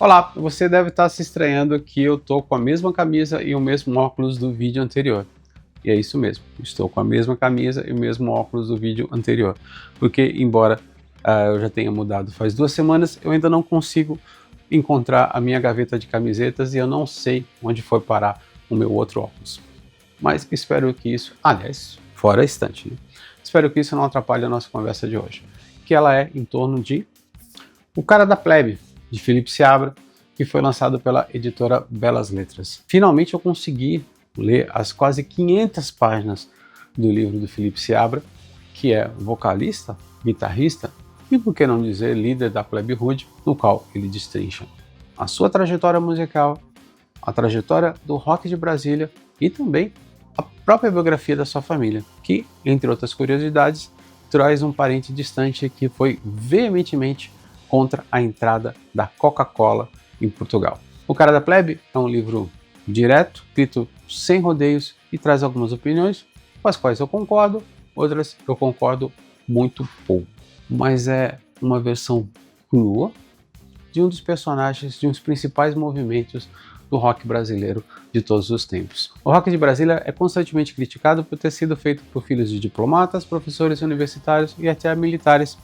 Olá, você deve estar se estranhando que eu tô com a mesma camisa e o mesmo óculos do vídeo anterior. E é isso mesmo, estou com a mesma camisa e o mesmo óculos do vídeo anterior. Porque, embora eu já tenha mudado faz 2 semanas, eu ainda não consigo encontrar a minha gaveta de camisetas e eu não sei onde foi parar o meu outro óculos. Mas espero que isso, aliás, fora a estante, né? Espero que isso não atrapalhe a nossa conversa de hoje, que ela é em torno de O Cara da Plebe, de Felipe Seabra, que foi lançado pela editora Belas Letras. Finalmente eu consegui ler as quase 500 páginas do livro do Felipe Seabra, que é vocalista, guitarrista e, por que não dizer, líder da Plebe Rude, no qual ele destrincha a sua trajetória musical, a trajetória do rock de Brasília e também a própria biografia da sua família, que, entre outras curiosidades, traz um parente distante que foi veementemente contra a entrada da Coca-Cola em Portugal. O Cara da Plebe é um livro direto, escrito sem rodeios e traz algumas opiniões com as quais eu concordo, outras eu concordo muito pouco. Mas é uma versão crua de um dos personagens de um dos principais movimentos do rock brasileiro de todos os tempos. O rock de Brasília é constantemente criticado por ter sido feito por filhos de diplomatas, professores universitários e até militares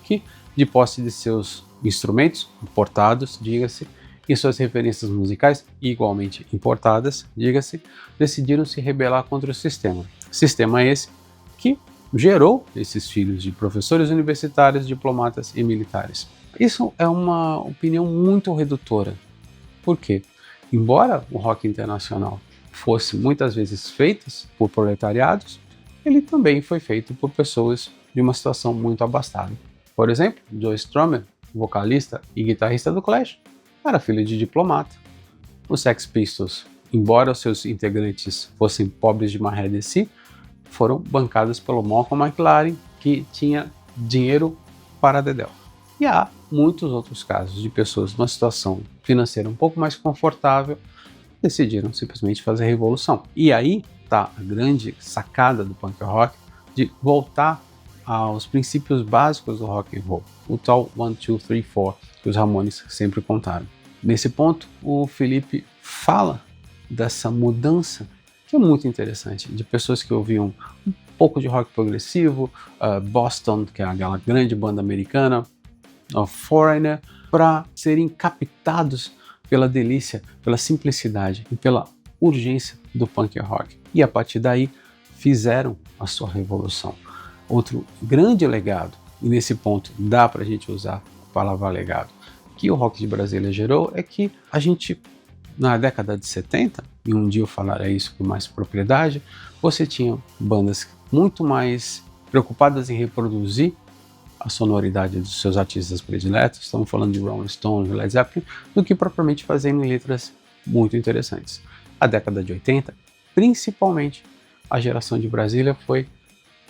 que, de posse de seus instrumentos importados, diga-se, e suas referências musicais igualmente importadas, diga-se, decidiram se rebelar contra o sistema. Sistema esse que gerou esses filhos de professores universitários, diplomatas e militares. Isso é uma opinião muito redutora. Por quê? Embora o rock internacional fosse muitas vezes feito por proletariados, ele também foi feito por pessoas de uma situação muito abastada. Por exemplo, Joe Strummer, vocalista e guitarrista do Clash, era filho de diplomata. Os Sex Pistols, embora os seus integrantes fossem pobres de maré de si, foram bancados pelo Malcolm McLaren, que tinha dinheiro para dedéu. E há muitos outros casos de pessoas numa situação financeira um pouco mais confortável decidiram simplesmente fazer revolução. E aí está a grande sacada do punk rock de voltar aos princípios básicos do rock and roll, o tal 1, 2, 3, 4 que os Ramones sempre contaram. Nesse ponto, o Felipe fala dessa mudança que é muito interessante, de pessoas que ouviam um pouco de rock progressivo, Boston, que é aquela grande banda americana, Foreigner, para serem captados pela delícia, pela simplicidade e pela urgência do punk rock. E a partir daí fizeram a sua revolução. Outro grande legado, e nesse ponto dá para a gente usar a palavra legado, que o rock de Brasília gerou é que a gente, na década de 70, e um dia eu falarei isso com mais propriedade, você tinha bandas muito mais preocupadas em reproduzir a sonoridade dos seus artistas prediletos, estamos falando de Rolling Stones, Led Zeppelin, do que propriamente fazendo letras muito interessantes. A década de 80, principalmente a geração de Brasília, foi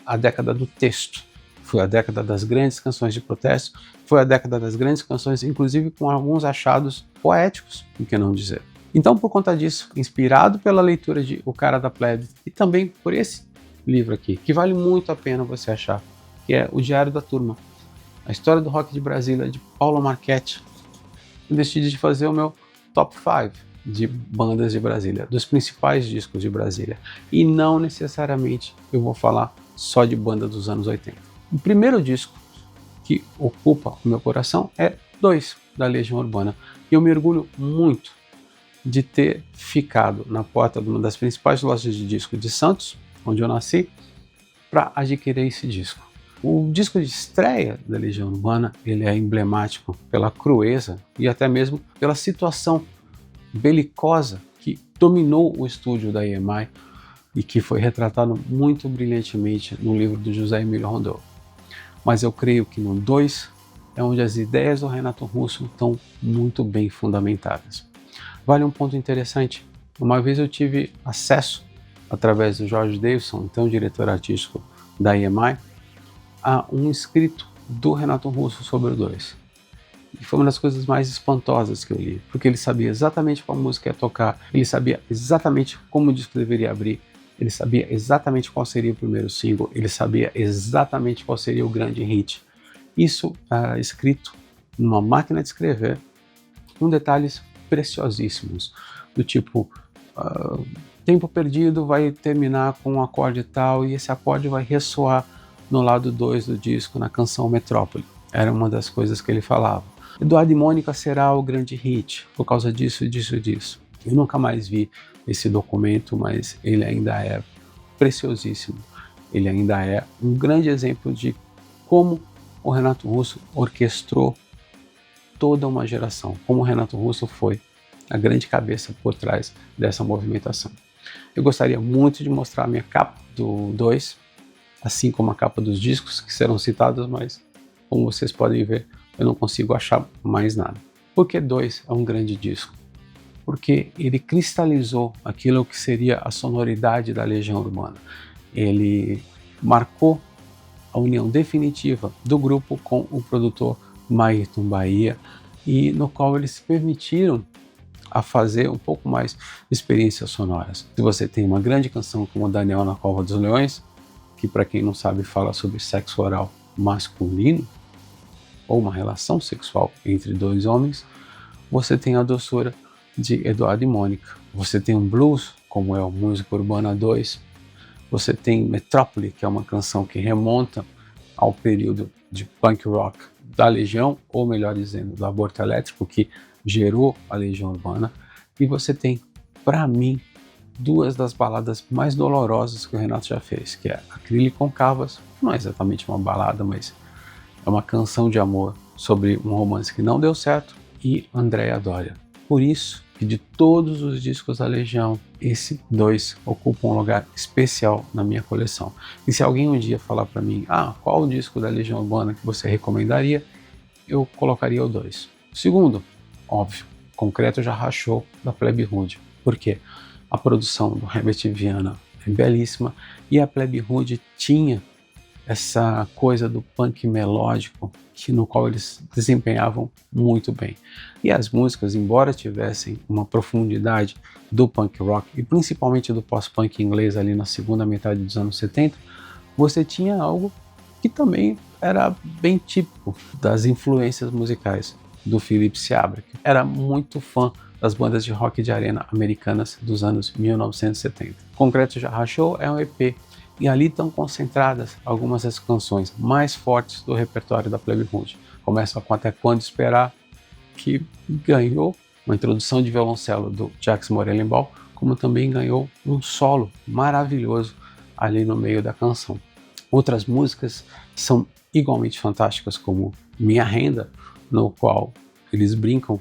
a década do texto, foi a década das grandes canções de protesto, foi a década das grandes canções, inclusive com alguns achados poéticos, por que não dizer. Então, por conta disso, inspirado pela leitura de O Cara da Plebe e também por esse livro aqui, que vale muito a pena você achar, que é O Diário da Turma, a história do rock de Brasília, de Paulo Marchetti, eu decidi fazer o meu top 5 de bandas de Brasília, dos principais discos de Brasília. E não necessariamente eu vou falar só de banda dos anos 80. O primeiro disco que ocupa o meu coração é 2, da Legião Urbana. E eu me orgulho muito de ter ficado na porta de uma das principais lojas de disco de Santos, onde eu nasci, para adquirir esse disco. O disco de estreia da Legião Urbana, ele é emblemático pela crueza e até mesmo pela situação belicosa que dominou o estúdio da EMI e que foi retratado muito brilhantemente no livro do José Emílio Rondô. Mas eu creio que no 2 é onde as ideias do Renato Russo estão muito bem fundamentadas. Vale um ponto interessante, uma vez eu tive acesso, através do George Davidson, então diretor artístico da EMI, a um escrito do Renato Russo sobre o 2. E foi uma das coisas mais espantosas que eu li, porque ele sabia exatamente qual música ia tocar, ele sabia exatamente como o disco deveria abrir, ele sabia exatamente qual seria o primeiro single, ele sabia exatamente qual seria o grande hit. Isso escrito numa máquina de escrever, com detalhes preciosíssimos, do tipo, Tempo Perdido vai terminar com um acorde tal e esse acorde vai ressoar no lado 2 do disco, na canção Metrópole. Era uma das coisas que ele falava. Eduardo e Mônica será o grande hit, por causa disso e disso e disso. Eu nunca mais vi esse documento, mas ele ainda é preciosíssimo. Ele ainda é um grande exemplo de como o Renato Russo orquestrou toda uma geração, como o Renato Russo foi a grande cabeça por trás dessa movimentação. Eu gostaria muito de mostrar a minha capa do 2, assim como a capa dos discos que serão citados, mas como vocês podem ver, eu não consigo achar mais nada. Por que 2 é um grande disco? Porque ele cristalizou aquilo que seria a sonoridade da Legião Urbana. Ele marcou a união definitiva do grupo com o produtor Mayton Bahia, e no qual eles se permitiram a fazer um pouco mais de experiências sonoras. Se você tem uma grande canção como Daniel na Cova dos Leões, que para quem não sabe fala sobre sexo oral masculino, ou uma relação sexual entre dois homens, você tem a doçura de Eduardo e Mônica. Você tem um blues, como é o Música Urbana 2, você tem Metrópole, que é uma canção que remonta ao período de punk rock da Legião, ou melhor dizendo, do Aborto Elétrico, que gerou a Legião Urbana. E você tem, para mim, duas das baladas mais dolorosas que o Renato já fez, que é Acrílico Concavas, não é exatamente uma balada, mas é uma canção de amor sobre um romance que não deu certo, e Andréa Doria. Por isso que de todos os discos da Legião, esse 2 ocupa um lugar especial na minha coleção. E se alguém um dia falar para mim, qual o disco da Legião Urbana que você recomendaria, eu colocaria o 2. Segundo, óbvio, Concreto Já Rachou, da Plebe Rude. Por quê? A produção do Herbert Viana é belíssima e a Plebe Rude tinha essa coisa do punk melódico no qual eles desempenhavam muito bem. E as músicas, embora tivessem uma profundidade do punk rock e principalmente do pós-punk inglês ali na segunda metade dos anos 70, você tinha algo que também era bem típico das influências musicais do Philip Seabra, que era muito fã das bandas de rock de arena americanas dos anos 1970. Concreto Já Rachou é um EP, e ali estão concentradas algumas das canções mais fortes do repertório da Plebe Rude. Começa com Até Quando Esperar, que ganhou uma introdução de violoncelo do Jacques Morelenbaum, como também ganhou um solo maravilhoso ali no meio da canção. Outras músicas são igualmente fantásticas, como Minha Renda, no qual eles brincam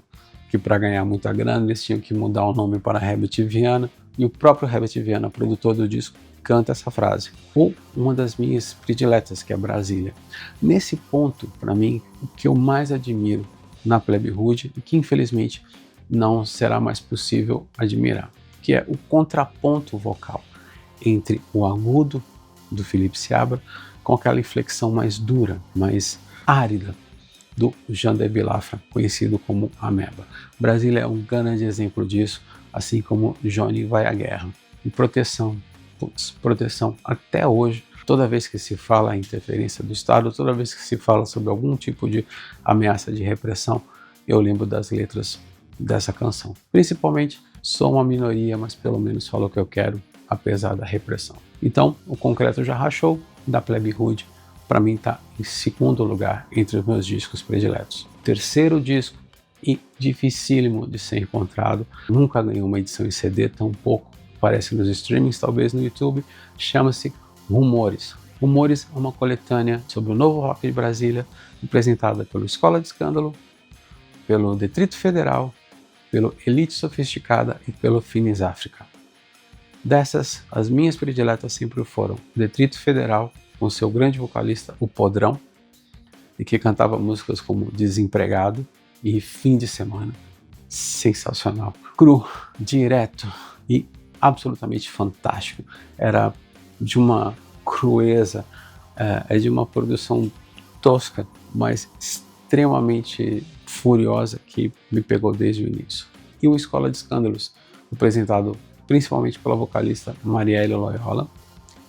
que para ganhar muita grana eles tinham que mudar o nome para Herbert Viana, e o próprio Herbert Viana, produtor do disco, canta essa frase. Ou uma das minhas prediletas, que é Brasília. Nesse ponto, para mim, o que eu mais admiro na Plebe Rude, e que infelizmente não será mais possível admirar, que é o contraponto vocal entre o agudo do Philip Seabra com aquela inflexão mais dura, mais árida do Jean de Bilafra, conhecido como Ameba. Brasília é um grande exemplo disso, assim como Johnny Vai à Guerra. E Proteção, Proteção até hoje, toda vez que se fala em interferência do Estado, toda vez que se fala sobre algum tipo de ameaça de repressão, eu lembro das letras dessa canção. Principalmente, sou uma minoria, mas pelo menos falo o que eu quero, apesar da repressão. Então, o Concreto Já Rachou, da Plebe Rude, para mim está em segundo lugar entre os meus discos prediletos. Terceiro disco, e dificílimo de ser encontrado, nunca ganhou uma edição em CD, tão pouco aparece nos streamings, talvez no YouTube, chama-se Rumores. Rumores é uma coletânea sobre o novo rock de Brasília, apresentada pelo Escola de Escândalo, pelo Detrito Federal, pelo Elite Sofisticada e pelo Finis África. Dessas, as minhas prediletas sempre foram Detrito Federal, com seu grande vocalista, o Podrão, e que cantava músicas como Desempregado e Fim de Semana. Sensacional. Cru, direto e absolutamente fantástico. Era de uma crueza, de uma produção tosca, mas extremamente furiosa, que me pegou desde o início. E o Escola de Escândalos, apresentado principalmente pela vocalista Marielle Loyola,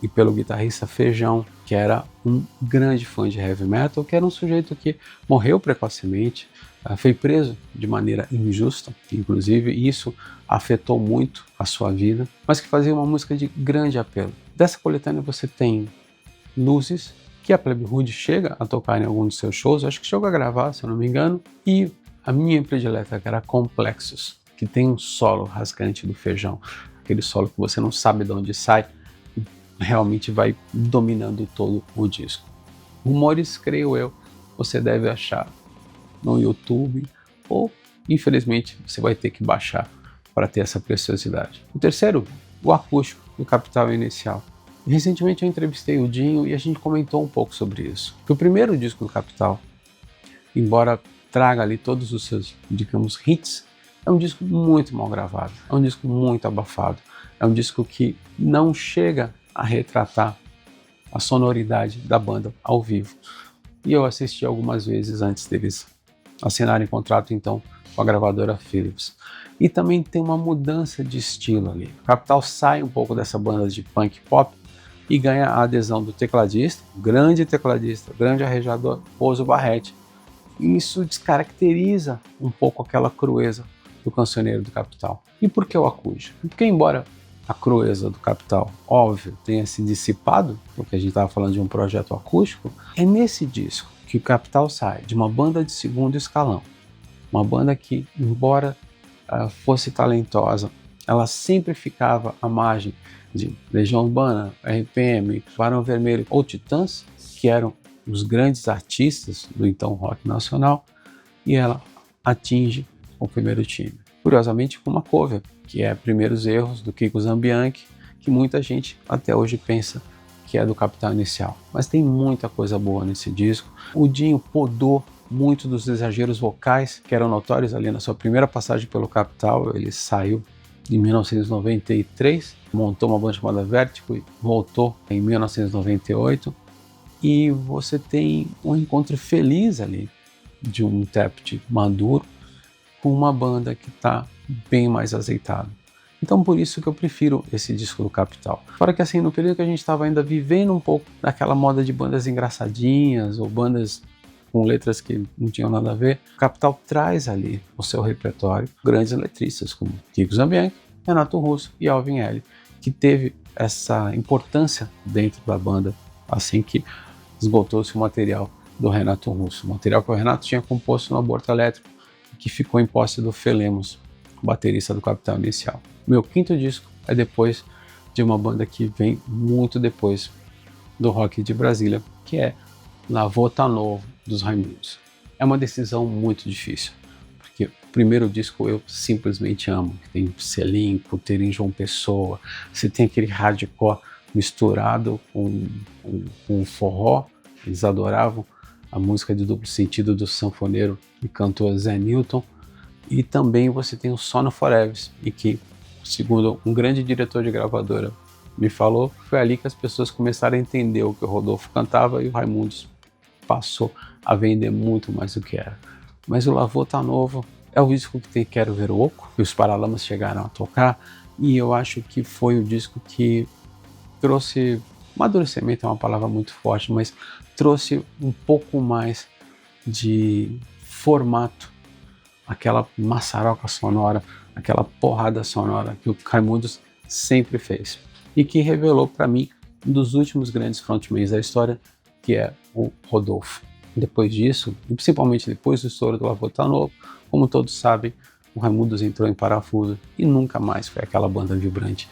e pelo guitarrista Feijão, que era um grande fã de heavy metal, que era um sujeito que morreu precocemente, foi preso de maneira injusta, inclusive isso afetou muito a sua vida, mas que fazia uma música de grande apelo. Dessa coletânea você tem Luzes, que a Plebe Rude chega a tocar em algum dos seus shows, acho que chegou a gravar, se eu não me engano, e a minha predileta, que era Complexos, que tem um solo rasgante do Feijão, aquele solo que você não sabe de onde sai, realmente vai dominando todo o disco. Rumores, creio eu, você deve achar no YouTube ou, infelizmente, você vai ter que baixar para ter essa preciosidade. O terceiro, o acústico do Capital Inicial. Recentemente eu entrevistei o Dinho e a gente comentou um pouco sobre isso. Que o primeiro disco do Capital, embora traga ali todos os seus, digamos, hits, é um disco muito mal gravado, é um disco muito abafado, é um disco que não chega a retratar a sonoridade da banda ao vivo. E eu assisti algumas vezes antes deles assinarem contrato então com a gravadora Philips. E também tem uma mudança de estilo ali. O Capital sai um pouco dessa banda de punk pop e ganha a adesão do tecladista, grande arranjador, Bozo Barrete. E isso descaracteriza um pouco aquela crueza do cancioneiro do Capital. E por que o acústico? Porque embora a crueza do Capital, óbvio, tenha se dissipado, porque a gente estava falando de um projeto acústico, é nesse disco que o Capital sai de uma banda de segundo escalão, uma banda que, embora fosse talentosa, ela sempre ficava à margem de Legião Urbana, RPM, Barão Vermelho ou Titãs, que eram os grandes artistas do então rock nacional, e ela atinge o primeiro time. Curiosamente com uma cover, que é Primeiros Erros, do Kiko Zambianchi, que muita gente até hoje pensa que é do Capital Inicial. Mas tem muita coisa boa nesse disco. O Dinho podou muito dos exageros vocais, que eram notórios ali na sua primeira passagem pelo Capital. Ele saiu em 1993, montou uma banda chamada Vertigo e voltou em 1998. E você tem um encontro feliz ali de um intérprete maduro com uma banda que está bem mais azeitada. Então por isso que eu prefiro esse disco do Capital. Fora que assim, no período que a gente estava ainda vivendo um pouco daquela moda de bandas engraçadinhas ou bandas com letras que não tinham nada a ver, o Capital traz ali o seu repertório grandes letristas como Kiko Zambianchi, Renato Russo e Alvin L, que teve essa importância dentro da banda assim que esgotou-se o material do Renato Russo, o material que o Renato tinha composto no Aborto Elétrico, que ficou em posse do Felemos, baterista do Capital Inicial. Meu quinto disco é depois de uma banda que vem muito depois do rock de Brasília, que é Lavô Tá Novo, dos Raimundos. É uma decisão muito difícil, porque o primeiro disco eu simplesmente amo, que tem Selim, Puteiro João Pessoa, você tem aquele hardcore misturado com forró, eles adoravam a música de duplo sentido do sanfoneiro e cantor Zé Newton, e também você tem o Sono Forever, e que, segundo um grande diretor de gravadora me falou, foi ali que as pessoas começaram a entender o que o Rodolfo cantava e o Raimundos passou a vender muito mais do que era. Mas o Lavô Tá Novo é o disco que tem Quero Ver o Oco, que os Paralamas chegaram a tocar, e eu acho que foi o disco que trouxe, amadurecimento é uma palavra muito forte, mas trouxe um pouco mais de formato, aquela maçaroca sonora, aquela porrada sonora que o Raimundos sempre fez e que revelou para mim um dos últimos grandes frontmans da história, que é o Rodolfo. Depois disso, e principalmente depois do estouro do Lavô Tá Novo, como todos sabem, o Raimundos entrou em parafuso e nunca mais foi aquela banda vibrante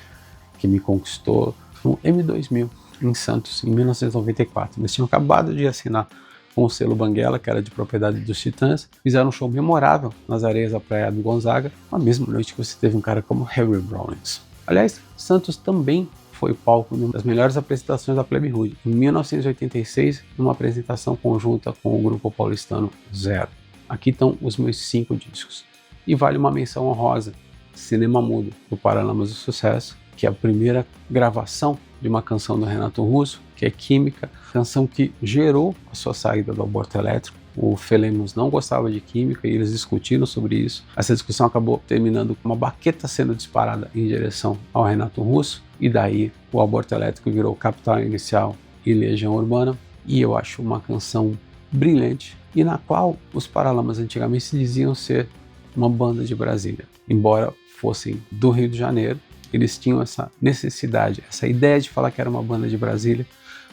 que me conquistou no M2000 em Santos, em 1994. Eles tinham acabado de assinar com o selo Banguela, que era de propriedade dos Titãs, fizeram um show memorável nas areias da praia do Gonzaga, na mesma noite que você teve um cara como Harry Rawlings. Aliás, Santos também foi palco de uma das melhores apresentações da Plebe Rude, em 1986, numa apresentação conjunta com o grupo paulistano Zero. Aqui estão os meus 5 discos. E vale uma menção honrosa, Cinema Mudo, do Paralamas do Sucesso, que é a primeira gravação de uma canção do Renato Russo, que é Química, canção que gerou a sua saída do Aborto Elétrico, O Felemos não gostava de química e eles discutiram sobre isso. Essa discussão acabou terminando com uma baqueta sendo disparada em direção ao Renato Russo, e daí o Aborto Elétrico virou Capital Inicial e Legião Urbana. E eu acho uma canção brilhante, e na qual os Paralamas antigamente se diziam ser uma banda de Brasília. Embora fossem do Rio de Janeiro, eles tinham essa necessidade, essa ideia de falar que era uma banda de Brasília,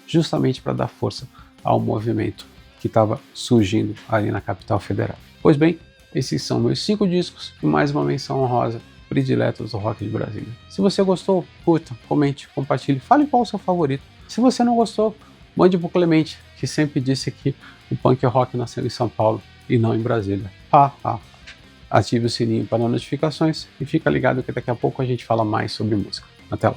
justamente para dar força ao movimento que estava surgindo ali na capital federal. Pois bem, esses são meus 5 discos e mais uma menção honrosa, prediletos do rock de Brasília. Se você gostou, curta, comente, compartilhe, fale qual é o seu favorito. Se você não gostou, mande pro Clemente, que sempre disse que o punk rock nasceu em São Paulo e não em Brasília. Ative o sininho para notificações e fica ligado que daqui a pouco a gente fala mais sobre música. Até lá!